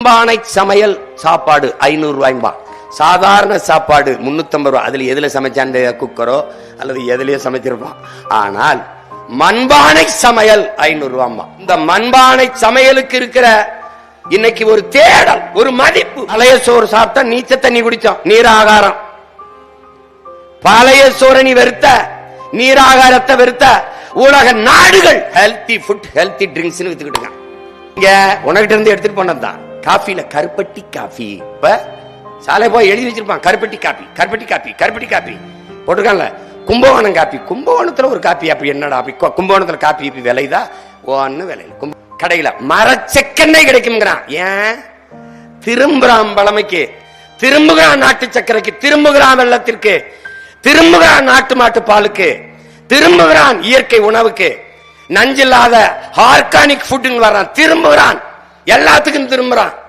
பானை சமையல் சாப்பாடு 500 ரூபாய்பா. சாதாரண சாப்பாடு 350 ரூபாய். அதுல எதுல சமைச்சான், குக்கரோ அல்லது எதுலயோ சமைச்சிருப்பான். ஆனால் மண்பானை சமையல் 500 ரூபாய்மா. இந்த மண்பானை சமையலுக்கு இருக்கிற இன்னைக்கு ஒரு தேடல், ஒரு மதிப்பு. பழைய சோறு சாப்பிட்டா நீச்ச தண்ணி குடிச்சோம், நீராகாரம். பழைய சோறு நீ வெறுத்த, நீராகாரத்தை வெறுத்த உலக நாடுகள் ஹெல்தி ஃபுட், ஹெல்தி ட்ரிங்க்ஸ் வித்துக்கிட்டு இங்க உனகிட்ட இருந்து எடுத்துட்டு போனதுதான். காஃபில கருப்பட்டி காஃபி. இப்ப சாலை போய் எழுதி வச்சிருப்பான், கருப்பட்டி காப்பி, கருப்பட்டி காப்பி, கருப்பட்டி காப்பி போட்டிருக்கான்ல. கும்பகோணம் காப்பி, கும்பகோணத்துல ஒரு காப்பி. அப்படி என்னடா கும்பகோணத்துல காப்பி விலைதா? ஒன்னு விலையில கடையில மரச்செக்கெண்ணெய் கிடைக்கும்ங்கிறான். ஏன் திரும்புறான்? பழமைக்கு திரும்புகிறான், நாட்டு சக்கரைக்கு திரும்புகிறான், வெள்ளத்திற்கு திரும்புகிறான், நாட்டு மாட்டு பாலுக்கு திரும்புகிறான், இயற்கை உணவுக்கு, நஞ்சில்லாத ஆர்கானிக் ஃபுட் வர்றான், திரும்புகிறான், எல்லாத்துக்கும் திரும்புறான்.